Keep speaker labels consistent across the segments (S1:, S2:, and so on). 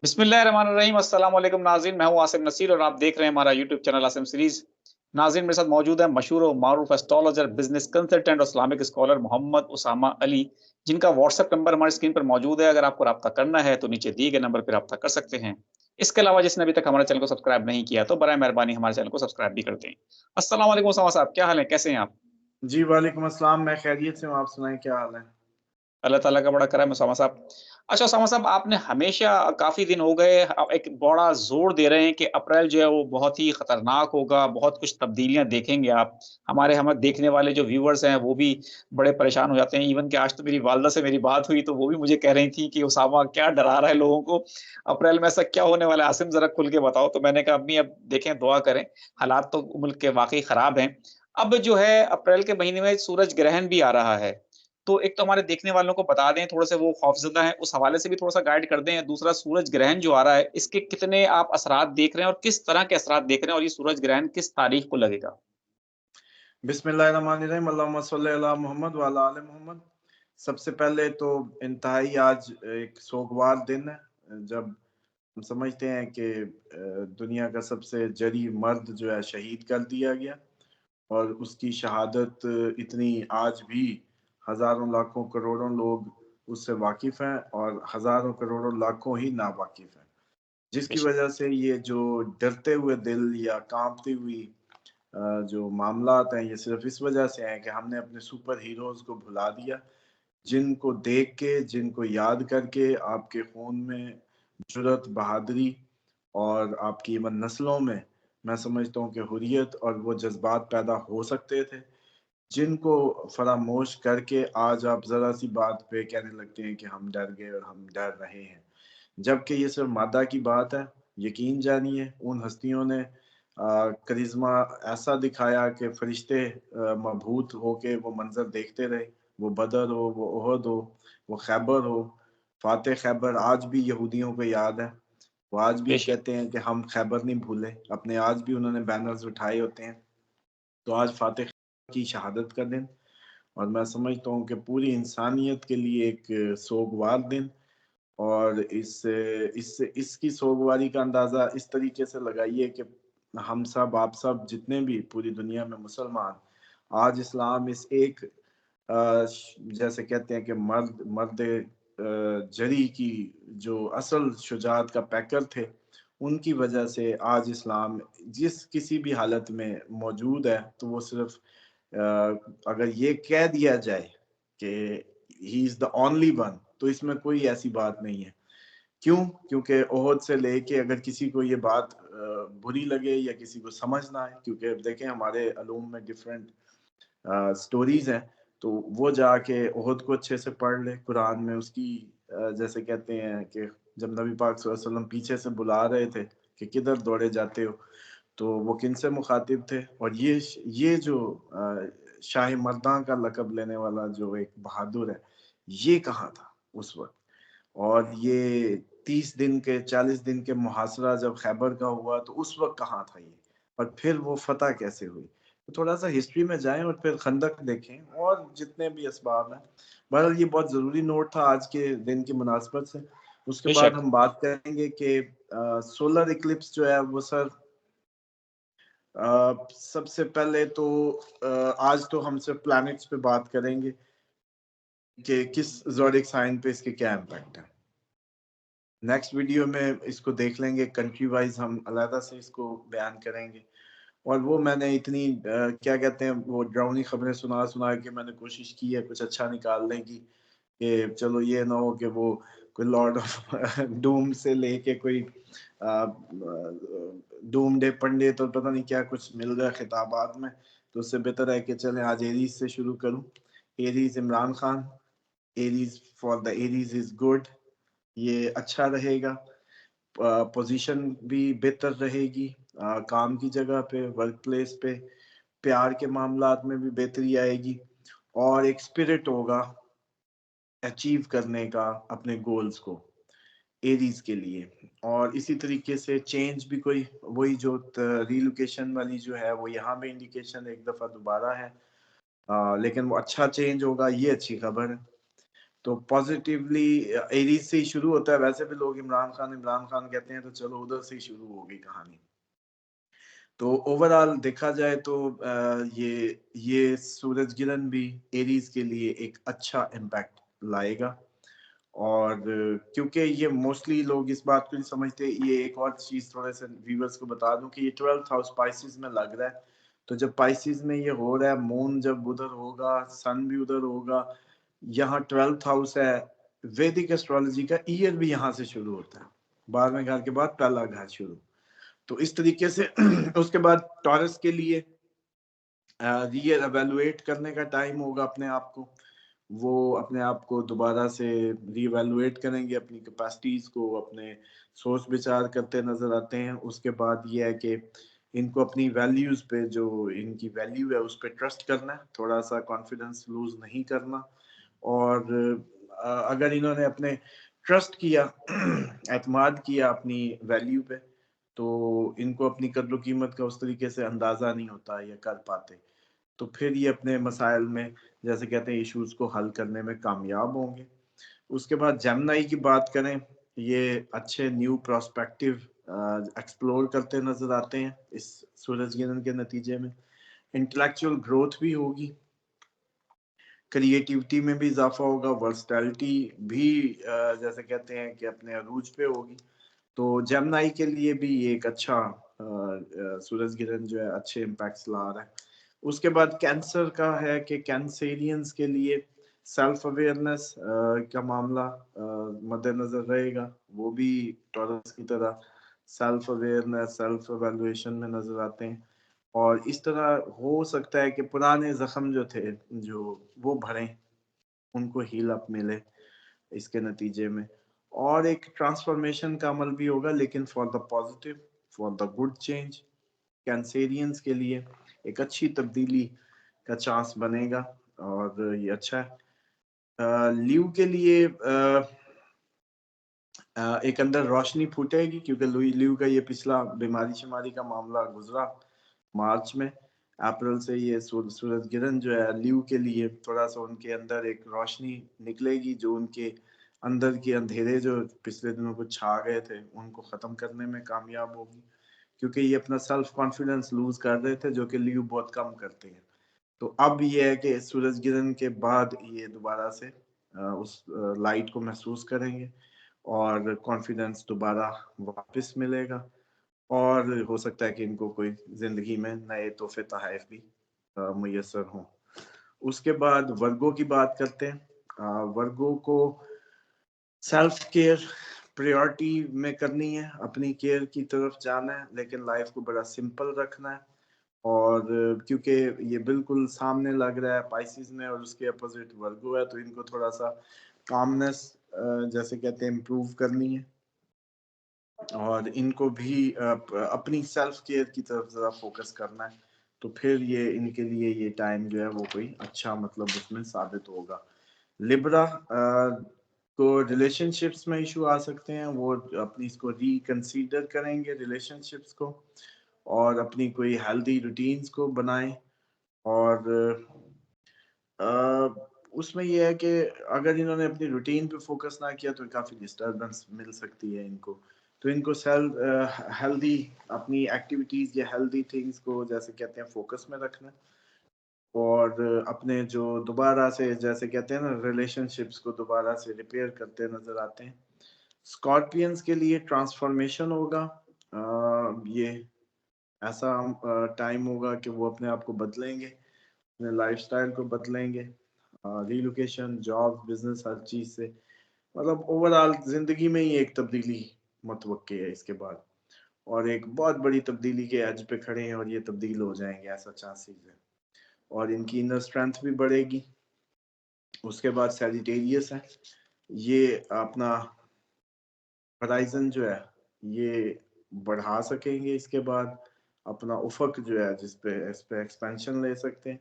S1: बिस्मिल्लाहिर्रहमानिर्रहीम अस्सलाम वालेकुम नाज़रीन, मैं हूँ आसिम नसीर और आप देख रहे हैं हमारा यूट्यूब चैनल आसिम सीरीज़। नाज़रीन मेरे साथ मौजूद है मशहूर और मारूफ एस्ट्रोलॉजर, बिज़नेस कंसल्टेंट और इस्लामिक स्कॉलर मोहम्मद उसामा अली, जिनका व्हाट्सएप नंबर हमारी स्क्रीन पर मौजूद है। अगर आपको राब्ता करना है तो नीचे दिए गए नंबर पे राब्ता कर सकते हैं। इसके अलावा जिसने अभी तक हमारे चैनल को सब्सक्राइब नहीं किया तो बराए मेहरबानी हमारे चैनल को सब्सक्राइब भी कर दें। अस्सलाम वालेकुम उसामा साहब, क्या हाल है? कैसे हैं आप?
S2: जी, वालेकुम अस्सलाम, मैं खैरियत से हूँ, आप सुनाएँ क्या हाल है?
S1: अल्लाह ताला का बड़ा करम है उसामा साहब। अच्छा उसामा साहब, आपने हमेशा काफ़ी दिन हो गए एक बड़ा ज़ोर दे रहे हैं कि अप्रैल जो है वो बहुत ही खतरनाक होगा, बहुत कुछ तब्दीलियाँ देखेंगे आप। हमें देखने वाले जो व्यूअर्स हैं वो भी बड़े परेशान हो जाते हैं। इवन कि आज तो मेरी वालदा से मेरी बात हुई तो वो भी मुझे कह रही थी कि उसामा क्या डरा रहा है लोगों को, अप्रैल में ऐसा क्या होने वाला है? आसिम ज़रा खुल के बताओ। तो मैंने कहा अम्मी अब देखें दुआ करें, हालात तो मुल्क के वाक़ई ख़राब हैं। अब जो है अप्रैल के महीने में सूरज ग्रहण भी आ रहा है। तो एक तो हमारे देखने वालों को बता दें, थोड़े-से वो खौफ़ज़दा हैं, उस हवाले से भी थोड़ा-सा गाइड कर दें। दूसरा सूरज ग्रहण जो आ रहा है, इसके कितने आप असरात देख रहे हैं और किस तरह के असरात देख रहे हैं और ये सूरज ग्रहण किस तारीख को लगेगा?
S2: बिस्मिल्लाहिर्रहमानिर्रहीम, अल्लाहुम्मा सल्लि अला मुहम्मद व अला आले मोहम्मद। सबसे पहले तो इंतहाई आज एक सोगवार दिन है, जब हम समझते हैं कि दुनिया का सबसे जरी मर्द जो है शहीद कर दिया गया और उसकी शहादत इतनी आज भी हज़ारों, लाखों, करोड़ों लोग उससे वाकिफ़ हैं और हज़ारों, करोड़ों, लाखों ही नावाकिफ़ हैं। जिसकी
S1: बेशक,
S2: वजह से ये जो डरते हुए दिल या काँपती हुई जो मामलात हैं, ये सिर्फ़ इस वजह से हैं कि हमने अपने सुपर हीरोज़ को भुला दिया, जिनको देख के, जिनको याद करके आपके खून में जुर्रत, बहादुरी और आपकी इवन नस्लों में मैं समझता हूँ कि हुर्रियत और वो जज़्बात पैदा हो सकते थे, जिनको फ़रामोश करके आज आप ज़रा-सी बात पे कहने लगते हैं कि हम डर गए और हम डर रहे हैं। जबकि ये सिर्फ़ मादा की बात है, यकीन जानिए उन हस्तियों ने करिश्मा ऐसा दिखाया कि फ़रिश्ते मबहूत होके वो मंज़र देखते रहे। वो बदर हो, वो उहद हो, वो खैबर हो, फ़ाते खैबर आज भी यहूदियों को याद है। वो आज भी
S1: बेशक।
S2: कहते हैं कि हम खैबर नहीं भूले, अपने आज भी उन्होंने बैनर्स उठाए होते हैं। तो आज फ़ाते खैबर की शहादत का दिन और मैं समझता हूँ कि पूरी इंसानियत के लिए एक सोगवार दिन और इसकी सोगवारी का अंदाज़ा इस तरीके से लगाइए कि हम सब, आप सब जितने भी पूरी दुनिया में मुसलमान, आज इस्लाम इस एक जैसे कहते हैं कि मर्द जरी की जो असल शुजाअत का पैकर थे, उनकी वजह से आज इस्लाम जिस किसी भी हालत में मौजूद है, तो वो सिर्फ़ अगर ये कह दिया जाए कि he is the only one, तो इसमें कोई ऐसी बात नहीं है। क्यों? क्योंकि ओहद से लेके अगर किसी को ये बात बुरी लगे या किसी को समझ ना आए, क्योंकि अब देखें हमारे अलूम में डिफरेंट स्टोरीज़ हैं, तो वो जाके ओहद को अच्छे से पढ़ ले, कुरान में उसकी जैसे कहते हैं कि जब नबी पाक सल्लल्लाहु अलैहि वसल्लम पीछे से बुला रहे थे कि किधर दौड़े जाते हो, तो वो किनसे मुखातिब थे और ये जो शाह मर्दां का लक़ब लेने वाला जो एक बहादुर है, ये कहाँ था उस वक़्त? और ये 30 दिन के 40 दिन के मुहासरा जब खैबर का हुआ तो उस वक़्त कहाँ था ये? और फिर वो फ़तह कैसे हुई? तो थोड़ा-सा हिस्ट्री में जाएँ और फिर खंदक देखें और जितने भी असबाब हैं। बहरहाल ये बहुत ज़रूरी नोट था आज के दिन की मुनासबत से। उसके बाद
S1: बेशक।
S2: हम बात करेंगे कि सोलर इक्लिप्स जो है वो सर सबसे पहले तो आज तो हम सिर्फ़ प्लैनेट्स पे बात करेंगे कि किस ज़ोडिएक साइन पे इसके क्या इम्पैक्ट है। नेक्स्ट वीडियो में इसको देख लेंगे, कंट्री वाइज़ हम अलहदा से इसको बयान करेंगे और वो मैंने इतनी क्या कहते हैं वो डरावनी खबरें सुना-सुना के मैंने कोशिश की है कुछ अच्छा निकालने की, कि चलो ये ना हो कि वो कोई लॉर्ड ऑफ डूम से लेके कोई डूमडे पंडित और पता नहीं क्या कुछ मिल गया खिताबात में, तो उससे बेहतर है कि चलें आज एरीज़ से शुरू करूँ। Aries Imran Khan, Aries for the Aries is good, ये अच्छा रहेगा। पोजीशन भी बेहतर रहेगी, काम की जगह पे, वर्क प्लेस पे, प्यार के मामलात में भी बेहतरी आएगी और एक स्पिरिट होगा अचीव करने का अपने गोल्स को, एरीज़ के लिए। और इसी तरीके से चेंज भी कोई वही जो रीलोकेशन वाली जो है वो यहाँ में इंडिकेशन एक दफ़ा दोबारा है, लेकिन वो अच्छा चेंज होगा, ये अच्छी खबर है। तो पॉजिटिवली एरीज से ही शुरू होता है। वैसे भी लोग इमरान खान कहते हैं, तो चलो उधर से ही शुरू हो गई कहानी। तो ओवरऑल देखा जाए तो ये सूरज गिरहन भी एरीज के लिए एक अच्छा इम्पैक्ट लाएगा। और क्योंकि ये मोस्टली लोग इस बात को नहीं समझते, ये एक और चीज थोड़े से व्यूअर्स को बता दूं कि ये 12th हाउस पाइसिस में लग रहा है। तो जब पाइसिस में ये हो रहा है, मून जब उधर होगा, सन भी उधर होगा, यहाँ 12th हाउस है। वैदिक एस्ट्रोलॉजी का ईयर भी यहाँ से शुरू होता है, 12वें घर के बाद पहला घर शुरू। तो इस तरीके से उसके बाद टॉरस के लिए रीयर एवेलुएट करने का टाइम होगा अपने आप को। वो अपने आप को दोबारा से रीवैल्यूएट करेंगे, अपनी कैपेसिटीज को, अपने सोच विचार करते नजर आते हैं। उसके बाद ये है कि इनको अपनी वैल्यूज पे, जो इनकी वैल्यू है उस पर ट्रस्ट करना है, थोड़ा सा कॉन्फिडेंस लूज नहीं करना। और अगर इन्होंने अपने ट्रस्ट किया एतमाद किया अपनी वैल्यू पे, तो इनको अपनी कद्र कीमत का उस तरीके से अंदाजा नहीं होता या कर पाते। तो फिर ये अपने मसाइल में, जैसे कहते हैं, इश्यूज को हल करने में कामयाब होंगे। उसके बाद जेमिनी की बात करें, ये अच्छे न्यू प्रोस्पेक्टिव एक्सप्लोर करते नजर आते हैं इस सूरज गिरहन के नतीजे में। इंटेलेक्चुअल ग्रोथ भी होगी, क्रिएटिविटी में भी इजाफा होगा, वर्सटैलिटी भी जैसे कहते हैं कि अपने अरूज पे होगी। तो जेमिनी के लिए भी ये एक अच्छा सूरज ग्रहण जो है अच्छे इम्पैक्ट्स ला रहा है। उसके बाद कैंसर का है कि कैंसेरियंस के लिए सेल्फ अवेयरनेस का मामला मद्देनजर रहेगा। वो भी टॉरस की तरह सेल्फ अवेयरनेस, सेल्फ एवेल्युएशन में नजर आते हैं। और इस तरह हो सकता है कि पुराने जख्म जो थे, जो वो भरें, उनको हील अप मिले इसके नतीजे में। और एक ट्रांसफॉर्मेशन का अमल भी होगा, लेकिन for the positive, for the good change. Cancerians के लिए एक अच्छी तब्दीली का चांस बनेगा और ये अच्छा है। ल्यू के लिए एक अंदर रोशनी फूटेगी, क्योंकि ल्यू का ये पिछला बीमारी शिमारी का मामला गुजरा मार्च में। अप्रैल से ये सूरज ग्रहण जो है ल्यू के लिए थोड़ा सा उनके अंदर एक रोशनी निकलेगी, जो उनके अंदर के अंधेरे जो पिछले दिनों को छा गए थे उनको खत्म करने में कामयाब होगी। क्योंकि ये अपना सेल्फ कॉन्फिडेंस लूज कर रहे थे, जो कि ल्यू बहुत कम करते हैं। तो अब ये है कि सूरज ग्रहण के बाद ये दोबारा से उस लाइट को महसूस करेंगे और कॉन्फिडेंस दोबारा वापस मिलेगा। और हो सकता है कि इनको कोई जिंदगी में नए तोहफे तहफ भी मुयसर हों। उसके बाद वर्गो की बात करते हैं। वर्गो को सेल्फ केयर प्रायोरिटी में करनी है, अपनी केयर की तरफ जाना है, लेकिन लाइफ को बड़ा सिंपल रखना है। और क्योंकि ये बिल्कुल सामने लग रहा है पाइसिस में और उसके अपोजिट वर्गो है, तो इनको थोड़ा सा कामनेस जैसे कहते हैं इम्प्रूव करनी है। और इनको भी अपनी सेल्फ केयर की तरफ ज़रा फोकस करना है। तो फिर ये इनके लिए ये टाइम जो है वो कोई अच्छा मतलब उसमें साबित होगा। लिब्रा को रिलेशनशिप्स में इशू आ सकते हैं, वो अपनी इसको रिकंसीडर करेंगे रिलेशनशिप्स को, और अपनी कोई हेल्दी रूटीन्स को बनाएं। और उसमें यह है कि अगर इन्होंने अपनी रूटीन पे फोकस ना किया तो काफ़ी डिस्टर्बेंस मिल सकती है इनको। तो इनको हेल्दी अपनी एक्टिविटीज़ या हेल्दी थिंग्स को जैसे कहते हैं फोकस में रखना। और अपने जो दोबारा से जैसे कहते हैं ना रिलेशनशिप्स को दोबारा से रिपेयर करते नजर आते हैं। स्कॉर्पियंस के लिए ट्रांसफॉर्मेशन होगा। ये ऐसा टाइम होगा कि वो अपने आप को बदलेंगे, अपने लाइफस्टाइल को बदलेंगे, रिलोकेशन, जॉब, बिजनेस, हर चीज से मतलब ओवरऑल जिंदगी में ही एक तब्दीली मुतवक्की है इसके बाद। और एक बहुत बड़ी तब्दीली के एज पे खड़े हैं और ये तब्दील हो जाएंगे, ऐसा चांसेस है। और इनकी इनर स्ट्रेंथ भी बढ़ेगी। उसके बाद सैजिटेरियस है, ये अपना हराइजन जो है ये बढ़ा सकेंगे। इसके बाद अपना उफक जो है इस पे एक्सपेंशन ले सकते हैं।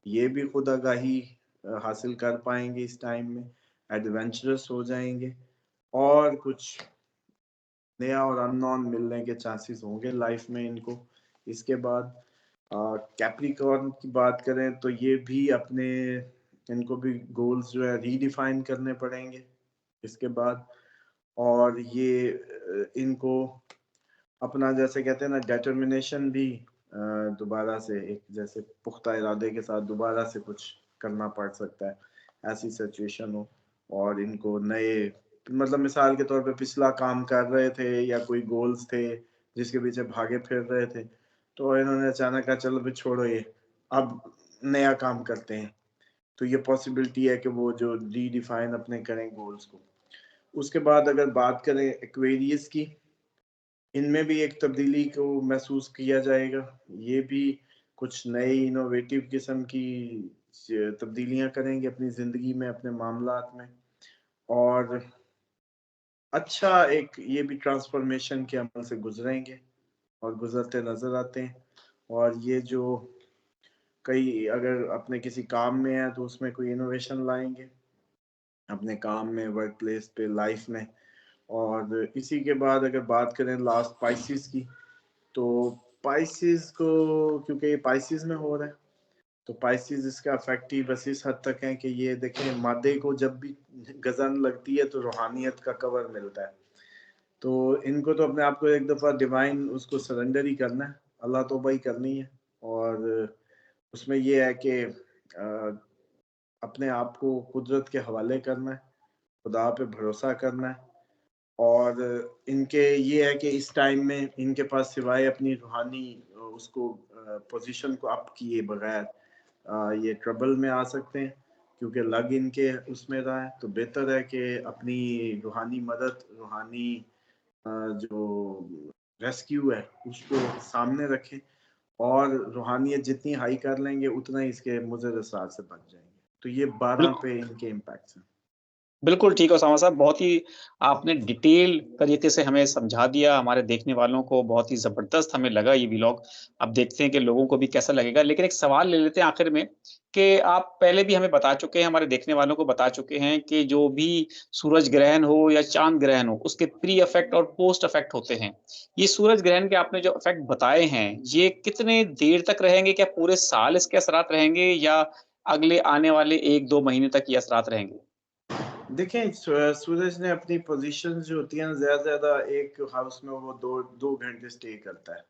S2: ये भी खुद आगाही हासिल कर पाएंगे इस टाइम में, एडवेंचरस हो जाएंगे और कुछ नया और अननोन मिलने के चांसेस होंगे लाइफ में इनको। इसके बाद कैप्रिकॉर्न की बात करें तो ये भी अपने इनको भी गोल्स जो है रीडिफाइन करने पड़ेंगे इसके बाद। और ये इनको अपना जैसे कहते हैं ना डिटर्मिनेशन भी दोबारा से एक जैसे पुख्ता इरादे के साथ दोबारा से कुछ करना पड़ सकता है, ऐसी सिचुएशन हो। और इनको नए मतलब मिसाल के तौर पे पिछला काम कर रहे थे या कोई गोल्स थे जिसके पीछे भागे फिर रहे थे, तो इन्होंने अचानक कहा चलो भी छोड़ो ये, अब नया काम करते हैं। तो ये पॉसिबिलिटी है कि वो जो रीडिफाइन अपने करें गोल्स को। उसके बाद अगर बात करें एक्वेरियस की, इनमें भी एक तब्दीली को महसूस किया जाएगा। ये भी कुछ नए इनोवेटिव किस्म की तब्दीलियां करेंगे अपनी ज़िंदगी में, अपने मामलात में। और अच्छा एक ये भी ट्रांसफॉर्मेशन के अमल से गुजरेंगे और गुजरते नज़र आते हैं। और ये जो कई अगर अपने किसी काम में है तो उसमें कोई इनोवेशन लाएंगे अपने काम में, वर्क प्लेस पे, लाइफ में। और इसी के बाद अगर बात करें लास्ट पाइसिस की, तो पाइसिस को क्योंकि ये पाइसिस में हो रहा है, तो पाइसिस इसका इफेक्टिव बस इस हद तक है कि ये देखें मादे को जब भी गजन लगती है तो रूहानियत का कवर मिलता है। तो इनको तो अपने आप को एक दफ़ा डिवाइन उसको सरेंडर ही करना है, अल्लाह तौबा ही करनी है। और उसमें ये है कि अपने आप को कुदरत के हवाले करना है, खुदा पे भरोसा करना है। और इनके ये है कि इस टाइम में इनके पास सिवाय अपनी रूहानी उसको पोजीशन को अप किए बगैर ये ट्रबल में आ सकते हैं, क्योंकि लग इनके उसमें रहा है। तो बेहतर है कि अपनी रूहानी मदद, रूहानी जो रेस्क्यू है उसको सामने रखें। और रूहानियत जितनी हाई कर लेंगे उतना ही इसके मुज़र असरात से बच जाएंगे। तो ये 12
S1: बिल्कुल।
S2: पे इनके इम्पैक्ट्स हैं।
S1: बिल्कुल ठीक है उसामा साहब, बहुत ही आपने डिटेल तरीके से हमें समझा दिया, हमारे देखने वालों को बहुत ही ज़बरदस्त हमें लगा ये व्लॉग। अब देखते हैं कि लोगों को भी कैसा लगेगा। लेकिन एक सवाल ले लेते हैं आखिर में कि आप पहले भी हमें बता चुके हैं, हमारे देखने वालों को बता चुके हैं कि जो भी सूरज ग्रहण हो या चाँद ग्रहण हो, उसके प्री इफ़ेक्ट और पोस्ट इफ़ेक्ट होते हैं। ये सूरज ग्रहण के आपने जो इफ़ेक्ट बताए हैं, ये कितने देर तक रहेंगे? क्या पूरे साल इसके असरात रहेंगे या अगले आने वाले 1-2 महीने तक ये असरात रहेंगे?
S2: देखें सूरज ने अपनी पोजीशन जो होती है ना, ज़्यादा से ज़्यादा एक हाउस में वो 2 घंटे स्टे करता है।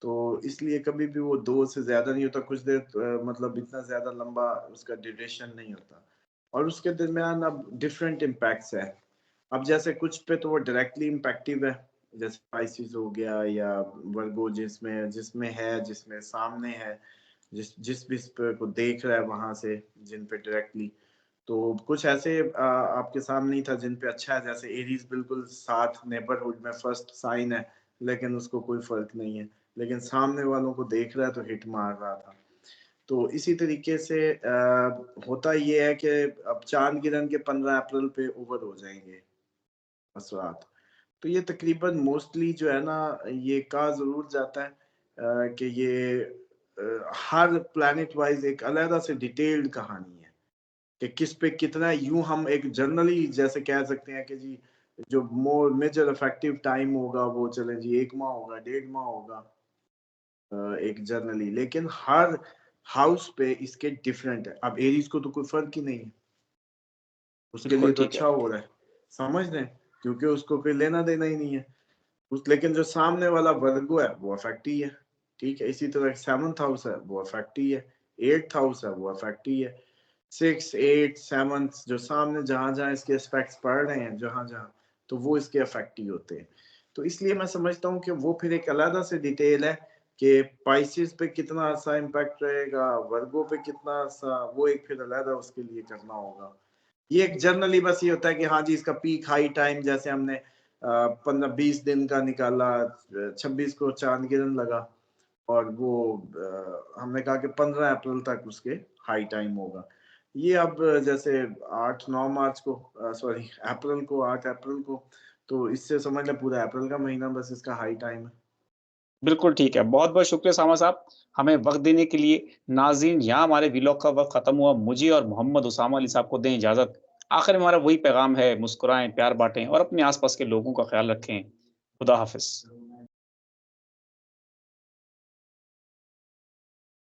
S2: तो इसलिए कभी भी वो 2 से ज़्यादा नहीं होता, कुछ देर मतलब इतना ज़्यादा लंबा उसका ड्यूरेशन नहीं होता। और उसके दरमियान अब डिफरेंट इम्पैक्ट्स है। अब जैसे कुछ पे तो वो डायरेक्टली इम्पैक्टिव है, जैसे पाइसेस हो गया या वर्गो जिसमें जिसमें है, जिसमें सामने है, जिस भी इस पे को देख रहा है वहाँ से, जिन पे डायरेक्टली। तो कुछ ऐसे आपके सामने ही था जिन पे अच्छा है, जैसे एरीज बिल्कुल साथ नेबरहुड में फर्स्ट साइन है, लेकिन उसको कोई फर्क नहीं है, लेकिन सामने वालों को देख रहा है तो हिट मार रहा था। तो इसी तरीके से होता ये है कि अब चांद गिरन के 15 अप्रैल पे ओवर हो जाएंगे असरात। तो ये तकरीबन मोस्टली जो है ना, ये कहा ज़रूर जाता है कि ये हर प्लैनेट वाइज एक अलग से डिटेल्ड कहानी है कि किस पे कितना। यूं हम एक जनरली जैसे कह सकते हैं कि जी जो मोर मेजर इफेक्टिव टाइम होगा वो चले जी 1 माह होगा, 1.5 माह होगा एक जनरली। लेकिन हर हाउस पे इसके डिफरेंट है। अब एरीज को तो कोई फर्क ही नहीं है, उसके लिए
S1: बिल्कुल
S2: तो
S1: ठीक है।
S2: अच्छा हो रहा है, समझ रहे हैं, क्योंकि उसको कोई लेना देना ही नहीं है। उस लेकिन जो सामने वाला वर्गो है वो अफेक्ट ही है, ठीक है। इसी तरह 7th हाउस है वो अफेक्ट ही है, 8th हाउस है वो अफेक्ट ही है। 6, 8, 7 जो सामने जहां जहां इसके एस्पेक्ट्स पड़ रहे हैं, जहां जहां, तो वो इसके अफेक्ट ही होते हैं। तो इसलिए मैं समझता हूँ कि वो फिर एक अलग से डिटेल है कि पाइसिस पे कितना सा इम्पैक्ट रहेगा, वर्गो पे कितना सा, वो एक फिर अलग उसके लिए करना होगा। ये एक जनरली बस ये होता है कि हाँ जी इसका पीक हाई टाइम, जैसे हमने 15-20 दिन का निकाला, 26 को चांद गिरन लगा, और वो हमने कहा कि 15 अप्रैल तक उसके हाई टाइम होगा। ये अब जैसे 8-9 मार्च को, सॉरी अप्रैल को, 8 अप्रैल को, तो इससे समझ लें पूरा अप्रैल का महीना बस इसका हाई टाइम है।
S1: बिल्कुल ठीक है। बहुत-बहुत शुक्रिया सामा साहब, हमें वक़्त देने के लिए। नाज़रीन, यहाँ हमारे व्लॉग का वक़्त ख़त्म हुआ। मुझे और मोहम्मद उसामा अली साहब को दें इजाज़त। आखिर में हमारा वही पैगाम है, मुस्कुराएँ, प्यार बाँटें और अपने आस-पास के लोगों का ख़्याल रखें। खुदा हाफ़िज़।